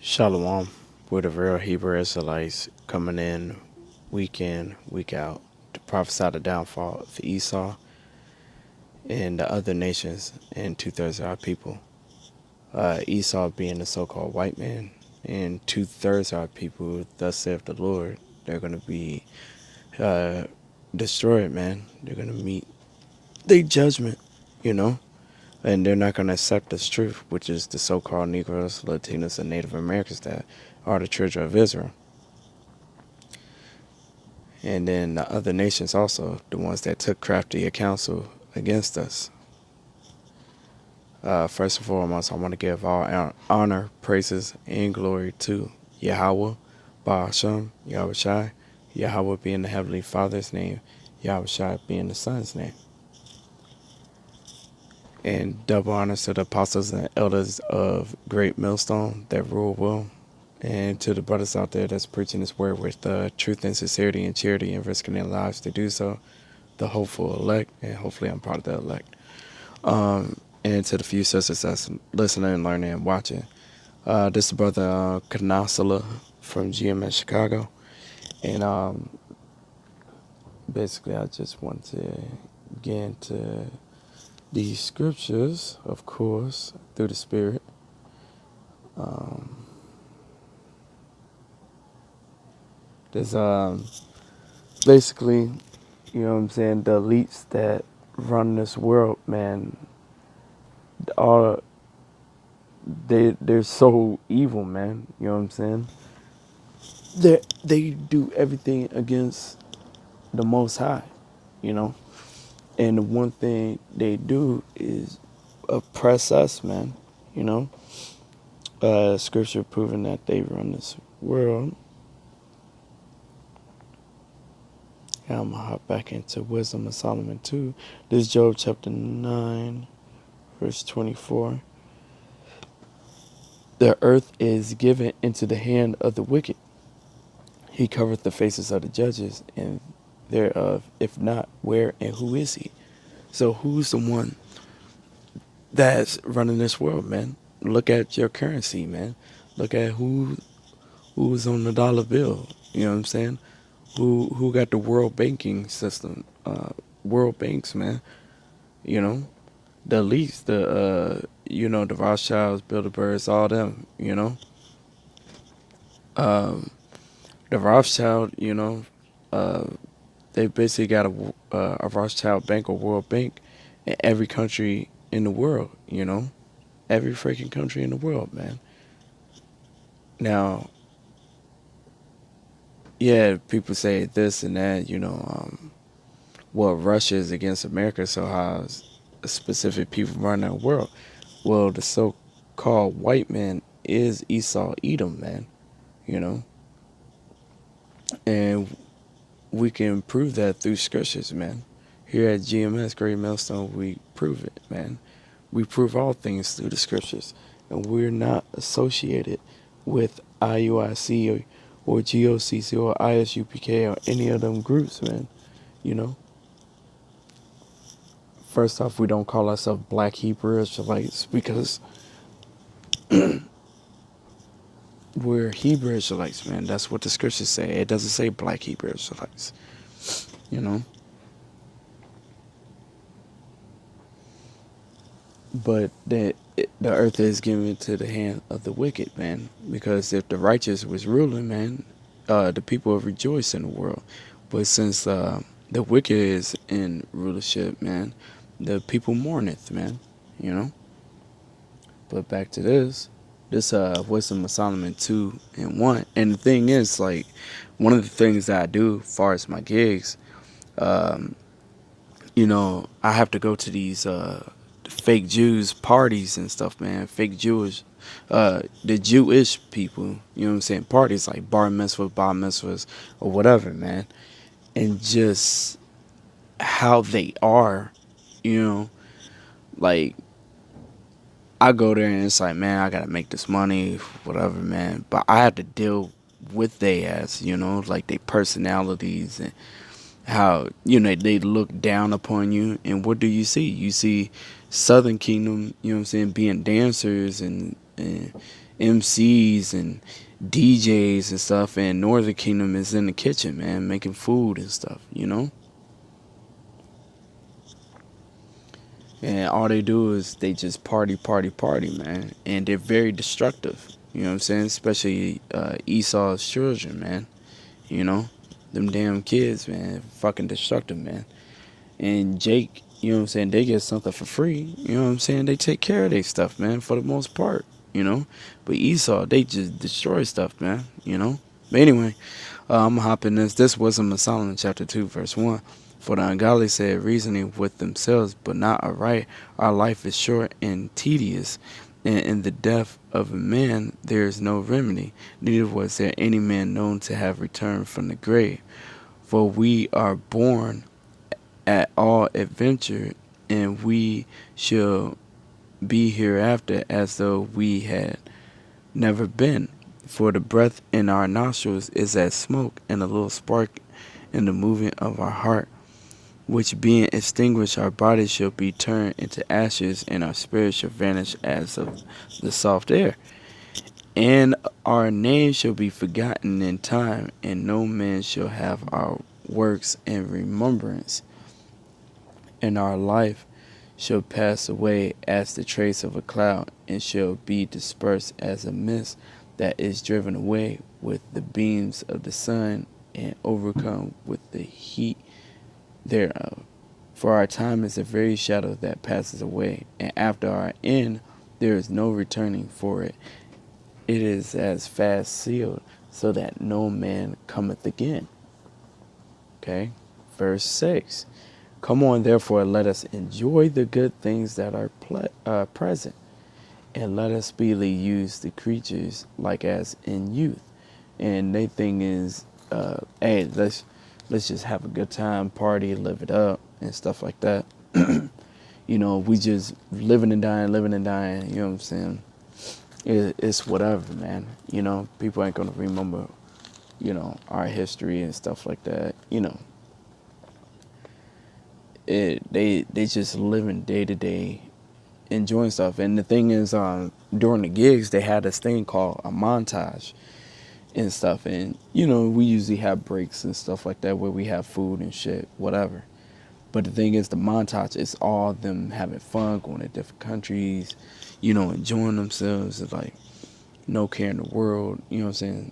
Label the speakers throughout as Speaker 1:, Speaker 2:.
Speaker 1: Shalom, we're the real Hebrew Israelites coming in, week out to prophesy the downfall of Esau and the other nations and two-thirds of our people. Esau being the so-called white man, and two-thirds of our people, thus saith the Lord, they're going to be uh, destroyed, man. They're going to meet the judgment, you know? And they're not going to accept this truth, which is the so-called Negroes, Latinos, and Native Americans that are the children of Israel. And then the other nations also, the ones that took crafty counsel against us. First and foremost, I want to give all honor, praises, and glory to Yahweh, Ba'ashem, Yahweh Shai, Yahweh being the Heavenly Father's name, Yahweh Shai being the Son's name. And double honors to the apostles and elders of Great Millstone that rule well. And to the brothers out there that's preaching this word with truth and sincerity and charity and risking their lives to do so, the hopeful elect, and hopefully I'm part of the elect. And to the few sisters that's listening, learning, and watching. This is brother Kanasala from GMS Chicago. And basically I just want to get into these scriptures, of course, through the Spirit. There's basically, you know what I'm saying, the elites that run this world, man, are they're so evil, man. You know what I'm saying? They do everything against the Most High, you know. And the one thing they do is oppress us, man. You know. Scripture proving that they run this world. Yeah, I'm gonna hop back into Wisdom of Solomon 2. This is Job chapter 9, verse 24. The earth is given into the hand of the wicked. He covereth the faces of the judges, and thereof, if not, where and who is he? So who's the one that's running this world, man? Look at your currency, man. Look at who's on the dollar bill. You know what I'm saying? Who got the world banking system? World banks, man. You know, the elites, the Rothschilds, Bilderbergs, all them. You know, the Rothschild, they basically got a Rothschild bank or World Bank in every country in the world, you know? Every freaking country in the world, man. Now, yeah, people say this and that, well, Russia is against America, so how specific people run that world? Well, the so-called white man is Esau Edom, man, you know? And we can prove that through scriptures, man. Here at GMS, Great Millstone, we prove it, man. We prove all things through the scriptures. And we're not associated with IUIC or GOCC or ISUPK or any of them groups, man. You know? First off, we don't call ourselves Black Hebrew Israelites because we're Hebrew Israelites, man. That's what the scriptures say. It doesn't say Black Hebrew Israelites, you know? But the earth is given to the hand of the wicked, man. Because if the righteous was ruling, man, the people would rejoice in the world. But since the wicked is in rulership, man, the people mourneth, man. You know. But back to this Wisdom of Solomon 2 and 1. And the thing is, like, one of the things that I do as far as my gigs, I have to go to these fake Jews parties and stuff, man. Fake Jewish, the Jewish people, you know what I'm saying? Parties like bar mitzvahs, or whatever, man. And just how they are, you know, like, I go there and it's like, man, I gotta make this money, whatever, man. But I have to deal with they ass, like their personalities and how they look down upon you. And what do you see? You see Southern Kingdom, you know what I'm saying, being dancers and MCs and DJs and stuff, and Northern Kingdom is in the kitchen, man, making food and stuff, you know? And all they do is they just party, party, party, man. And they're very destructive, you know what I'm saying? Especially Esau's children, man. You know? Them damn kids, man. Fucking destructive, man. And Jake, you know what I'm saying, they get something for free. You know what I'm saying? They take care of their stuff, man, for the most part, you know? But Esau, they just destroy stuff, man, you know? But anyway, I'm going to hop in this. This Wisdom of Solomon, chapter 2, verse 1. For the ungodly said, reasoning with themselves, but not aright. Our life is short and tedious, and in the death of a man there is no remedy. Neither was there any man known to have returned from the grave. For we are born at all adventure, and we shall be hereafter as though we had never been. For the breath in our nostrils is as smoke, and a little spark in the movement of our heart, which being extinguished, our bodies shall be turned into ashes, and our spirit shall vanish as of the soft air. And our name shall be forgotten in time, and no man shall have our works in remembrance. And our life shall pass away as the trace of a cloud, and shall be dispersed as a mist that is driven away with the beams of the sun, and overcome with the heat thereof. For our time is a very shadow that passes away, and after our end there is no returning for it. It is as fast sealed, so that no man cometh again. Okay, verse 6. Come on, therefore, let us enjoy the good things that are present, and let us speedily use the creatures like as in youth. And their thing is, hey, let's just have a good time, party, live it up, and stuff like that. You know, we just living and dying, you know what I'm saying? It's whatever, man. You know, people ain't gonna remember, you know, our history and stuff like that. You know, they just living day to day, enjoying stuff. And the thing is, during the gigs, they had this thing called a montage and stuff. And you know, we usually have breaks and stuff like that where we have food and shit, whatever. But the thing is, the montage is all them having fun, going to different countries, you know, enjoying themselves. It's like no care in the world, you know what I'm saying?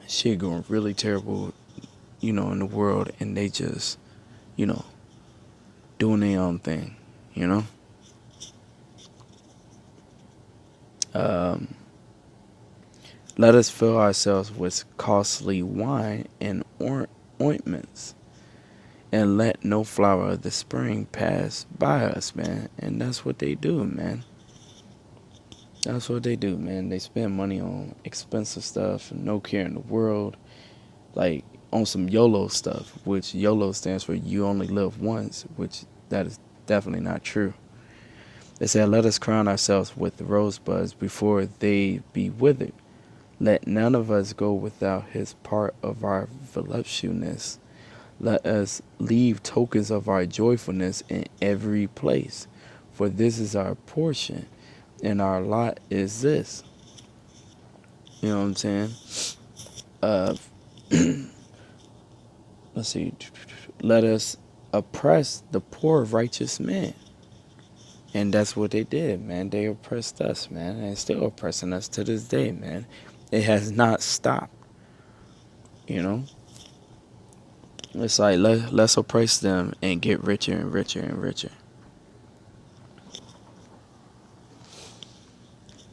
Speaker 1: Shit going really terrible, you know, in the world, and they just, you know, doing their own thing, you know? Let us fill ourselves with costly wine and ointments, and let no flower of the spring pass by us, man. And that's what they do, man. That's what they do, man. They spend money on expensive stuff and no care in the world. Like on some YOLO stuff, which YOLO stands for you only live once, which that is definitely not true. They said, let us crown ourselves with the rosebuds before they be withered. Let none of us go without his part of our voluptuousness. Let us leave tokens of our joyfulness in every place, for this is our portion, and our lot is this. You know what I'm saying? Let's see. Let us oppress the poor righteous man. And that's what they did, man. They oppressed us, man. And still oppressing us to this day, man. It has not stopped. You know? It's like, let's oppress them and get richer and richer and richer.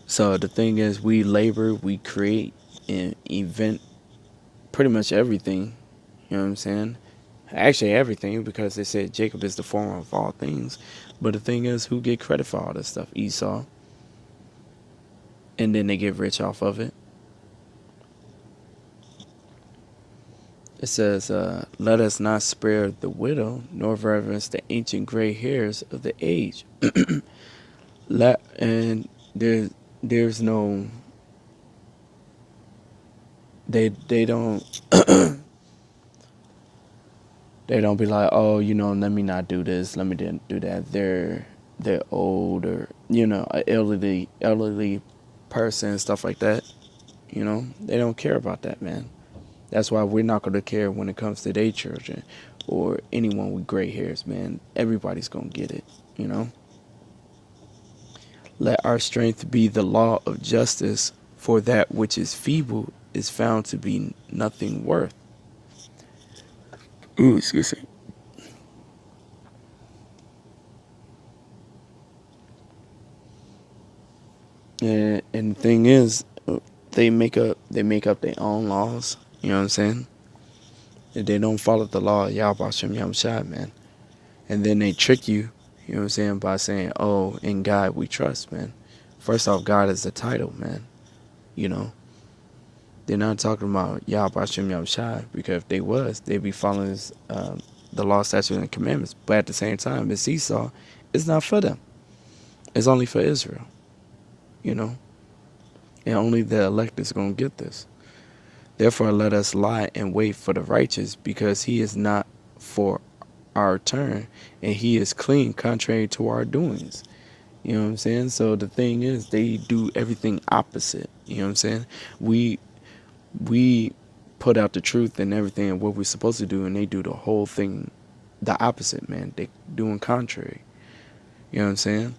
Speaker 1: So the thing is, we labor, we create, and invent pretty much everything. You know what I'm saying? Actually, everything, because they said Jacob is the former of all things. But the thing is, who get credit for all this stuff? Esau. And then they get rich off of it. It says, let us not spare the widow, nor reverence the ancient gray hairs of the age. And there's no, they don't, they don't be like, oh, you know, let me not do this, let me do that. They're old, or, you know, elderly person and stuff like that. You know, they don't care about that, man. That's why we're not going to care when it comes to their children or anyone with gray hairs, man. Everybody's going to get it, you know. Let our strength be the law of justice, for that which is feeble is found to be nothing worth. Ooh, excuse me. And the thing is, they make up their own laws. You know what I'm saying? And they don't follow the law of Yahweh Shem Yahweh, man. And then they trick you, you know what I'm saying, by saying, oh, in God we trust, man. First off, God is the title, man. You know, they're not talking about Yahweh Shem Yahweh, because if they was, they'd be following the law, statutes, and commandments. But at the same time, it's Esau. It's not for them. It's only for Israel, you know. And only the elect is going to get this. Therefore, let us lie and wait for the righteous, because he is not for our turn, and he is clean contrary to our doings. You know what I'm saying? So the thing is, they do everything opposite. You know what I'm saying? We put out the truth and everything and what we're supposed to do, and they do the whole thing the opposite, man. They doing contrary. You know what I'm saying?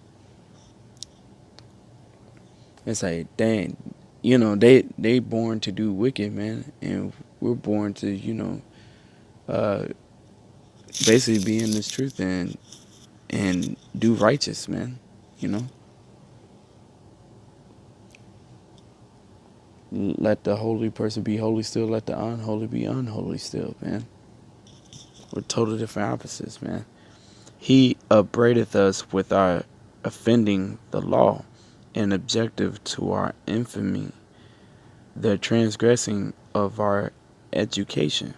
Speaker 1: It's like, dang, you know, they born to do wicked, man, and we're born to, you know, basically be in this truth and do righteous, man. You know, let the holy person be holy still, let the unholy be unholy still, man. We're total different opposites, man. He upbraideth us with our offending the law, and objective to our infamy, the transgressing of our education.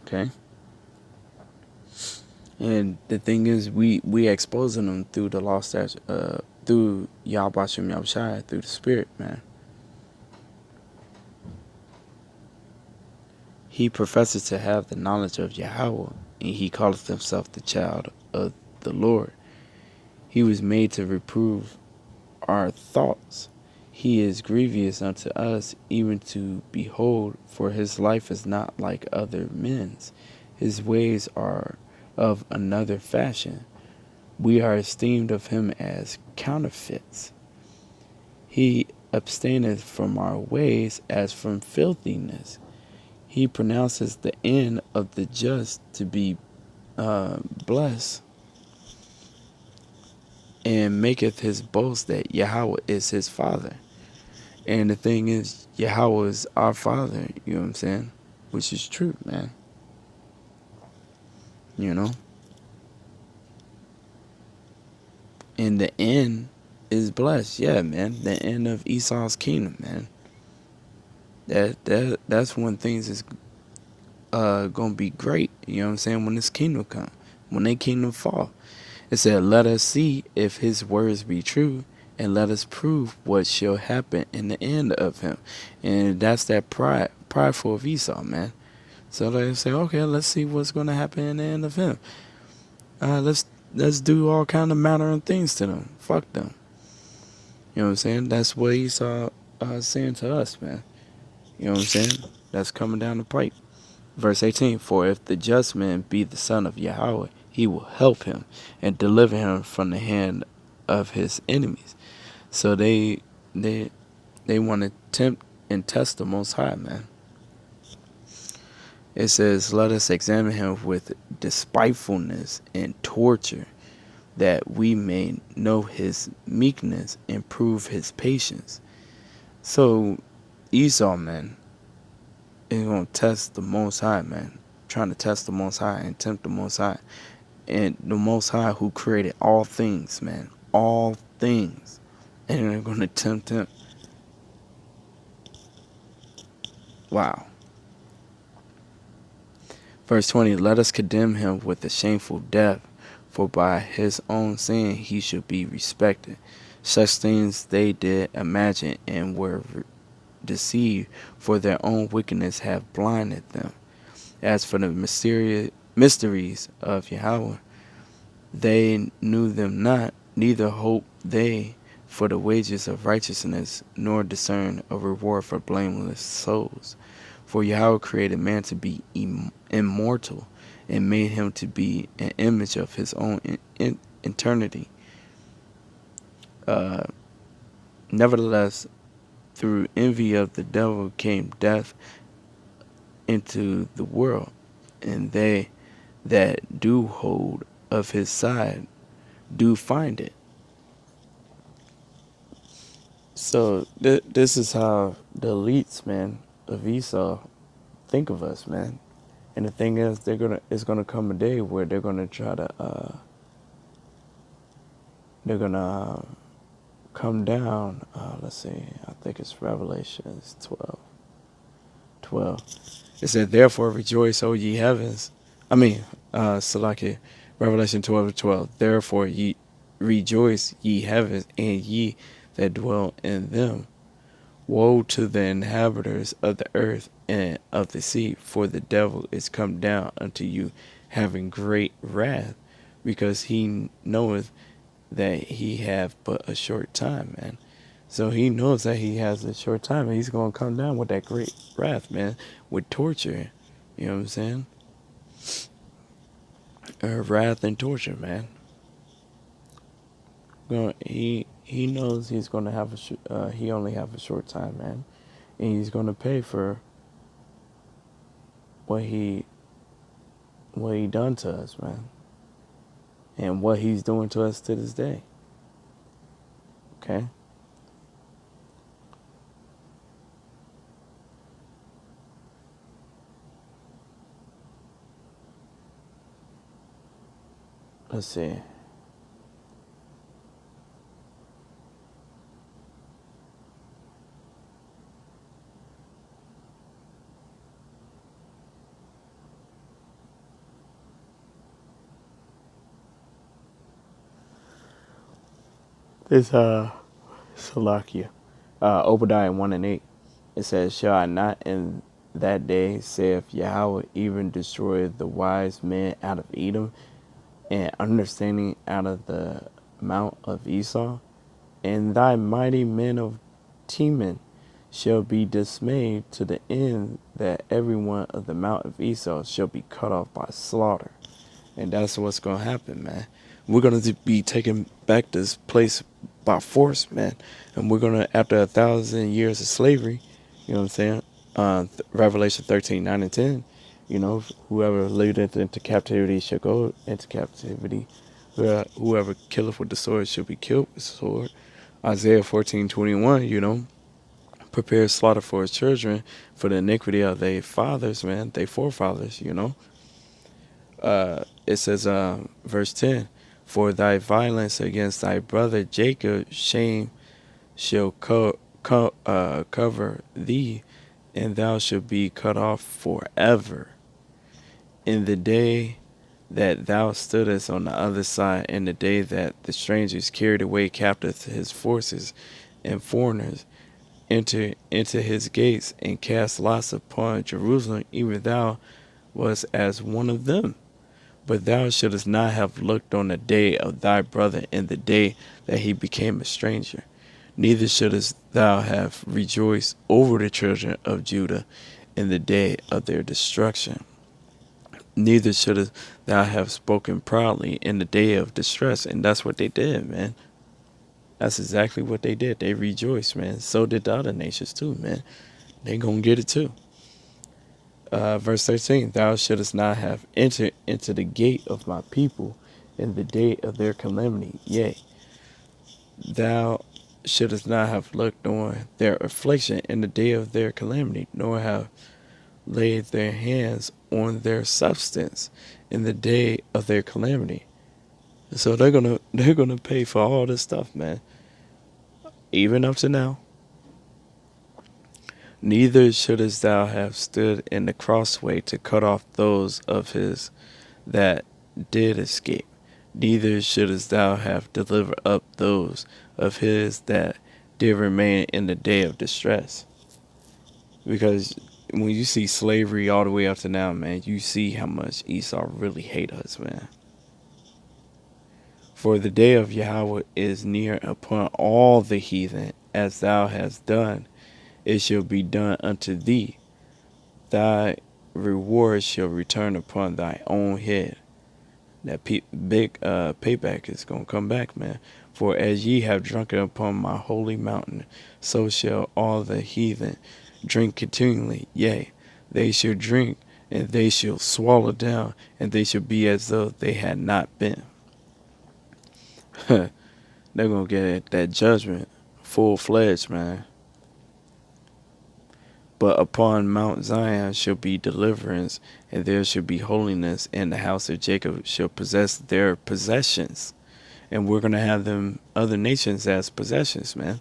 Speaker 1: Okay. And the thing is, we exposing them through the law statute, through Yahweh Shem Yahweh, through the Spirit, man. He professes to have the knowledge of Yahweh, and he calleth himself the child of the Lord. He was made to reprove our thoughts. He is grievous unto us, even to behold, for his life is not like other men's. His ways are of another fashion. We are esteemed of him as counterfeits. He abstaineth from our ways as from filthiness. He pronounces the end of the just to be blessed, and maketh his boast that Yahweh is his father. And the thing is, Yahweh is our father, you know what I'm saying? Which is true, man. You know? And the end is blessed. Yeah, man. The end of Esau's kingdom, man. That's when things is gonna be great, you know what I'm saying, when this kingdom come. When their kingdom fall. It said, let us see if his words be true, and let us prove what shall happen in the end of him. And that's that prideful of Esau, man. So they say, okay, let's see what's going to happen in the end of him. Let's do all kind of manner of things to them. Fuck them. You know what I'm saying? That's what Esau saying to us, man. You know what I'm saying? That's coming down the pipe. Verse 18, for if the just man be the son of Yahweh, he will help him and deliver him from the hand of his enemies. So they want to tempt and test the Most High, man. It says, let us examine him with despitefulness and torture, that we may know his meekness and prove his patience. So Esau, man, is going to test the Most High, man. Trying to test the Most High and tempt the Most High. And the Most High who created all things, man. All things. And they're going to tempt him. Wow. Verse 20, let us condemn him with a shameful death, for by his own sin he should be respected. Such things they did imagine and were deceived, for their own wickedness have blinded them. As for the mysteries of Yahweh, they knew them not, neither hoped they for the wages of righteousness, nor discern a reward for blameless souls. For Yahweh created man to be immortal, and made him to be an image of his own eternity. Uh, Nevertheless, through envy of the devil came death into the world, and they that do hold of his side do find it. So this is how the elites, man, of Esau think of us, man. And the thing is, it's gonna come a day where they're gonna try to they're gonna come down. Let's see, I think it's Revelations 12. It said, "Therefore rejoice, O ye heavens." Salaki, Revelation 12:12. "Therefore ye rejoice, ye heavens, and ye that dwell in them. Woe to the inhabitants of the earth and of the sea, for the devil is come down unto you, having great wrath, because he knoweth that he have but a short time," man. So he knows that he has a short time, and he's going to come down with that great wrath, man, with torture. You know what I'm saying? Wrath and torture, man. He knows he's going to have he only have a short time, man, and he's going to pay for what he done to us, man, and what he's doing to us to this day. Okay. Let's see. It's Salakia. Obadiah 1:8. It says, "Shall I not in that day, saith Yahweh, even destroy the wise men out of Edom, and understanding out of the mount of Esau? And thy mighty men of Teman shall be dismayed to the end that every one of the mount of Esau shall be cut off by slaughter." And that's what's going to happen, man. We're going to be taking back this place by force, man. And we're going to, after 1,000 years of slavery, you know what I'm saying? Revelation 13:9 and 10, whoever leadeth into captivity shall go into captivity. Whoever killeth with the sword shall be killed with the sword. Isaiah 14:21, prepare slaughter for his children for the iniquity of their fathers, man, their forefathers, It says, verse 10, "For thy violence against thy brother Jacob, shame shall cover thee, and thou shalt be cut off forever. In the day that thou stoodest on the other side, in the day that the strangers carried away captive his forces, and foreigners enter into his gates, and cast lots upon Jerusalem, even thou was as one of them. But thou shouldest not have looked on the day of thy brother in the day that he became a stranger. Neither shouldest thou have rejoiced over the children of Judah in the day of their destruction. Neither shouldest thou have spoken proudly in the day of distress." And that's what they did, man. That's exactly what they did. They rejoiced, man. So did the other nations too, man. They gonna get it too. Verse 13, "Thou shouldest not have entered into the gate of my people in the day of their calamity. Yea, thou shouldest not have looked on their affliction in the day of their calamity, nor have laid their hands on their substance in the day of their calamity." So they're gonna pay for all this stuff, man. Even up to now. "Neither shouldest thou have stood in the crossway to cut off those of his that did escape. Neither shouldest thou have delivered up those of his that did remain in the day of distress." Because when you see slavery all the way up to now, man, you see how much Esau really hate us, man. For the day of Yahweh is near upon all the heathen, as thou hast done, it shall be done unto thee. Thy reward shall return upon thy own head. That big payback is going to come back, man. For as ye have drunken upon my holy mountain, so shall all the heathen drink continually. Yea, they shall drink, and they shall swallow down, and they shall be as though they had not been. They're going to get that judgment full-fledged, man. But upon Mount Zion shall be deliverance, and there shall be holiness, and the house of Jacob shall possess their possessions. And we're going to have them other nations as possessions, man.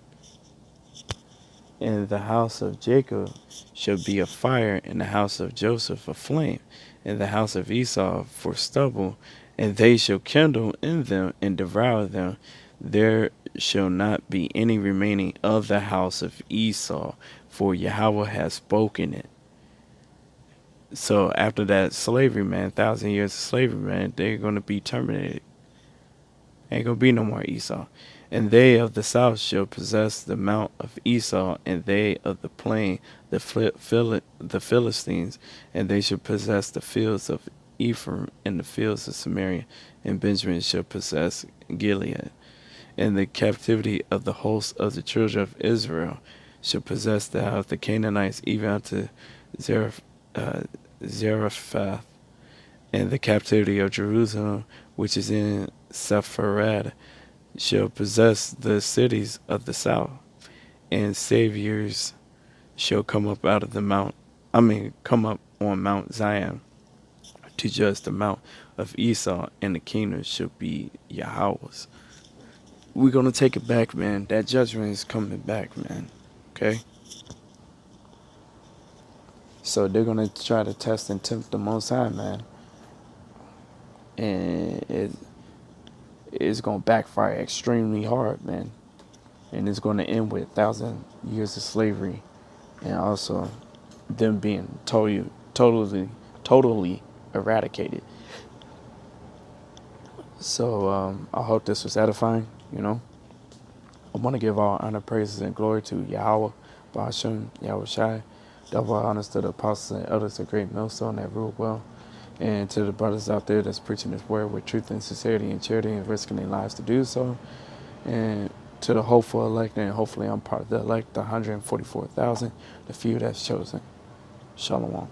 Speaker 1: And the house of Jacob shall be a fire, and the house of Joseph a flame, and the house of Esau for stubble, and they shall kindle in them and devour them. There shall not be any remaining of the house of Esau, for Yahweh has spoken it. So after that slavery, man, 1,000 years of slavery, man, they're going to be terminated. Ain't going to be no more Esau. And they of the south shall possess the mount of Esau, and they of the plain the Philistines, and they shall possess the fields of Ephraim and the fields of Samaria, and Benjamin shall possess Gilead. And the captivity of the host of the children of Israel shall possess the house of the Canaanites, even unto Zarephath, and the captivity of Jerusalem, which is in Sepharad, shall possess the cities of the south, and saviors shall come up out of the come up on Mount Zion to judge the mount of Esau, and the kingdom shall be Yahweh's. We're going to take it back, man. That judgment is coming back, man. Okay? So they're going to try to test and tempt the Most High, man. And it's going to backfire extremely hard, man. And it's going to end with 1,000 years of slavery. And also them being totally eradicated. So I hope this was edifying, you know. I want to give all honor, praises, and glory to Yahweh, Ba'ashem, Yahweh Shai. Double honors to the apostles and elders of Great Millstone that rule well. And to the brothers out there that's preaching this word with truth and sincerity and charity and risking their lives to do so. And to the hopeful elect, and hopefully I'm part of the elect, the 144,000, the few that's chosen. Shalom.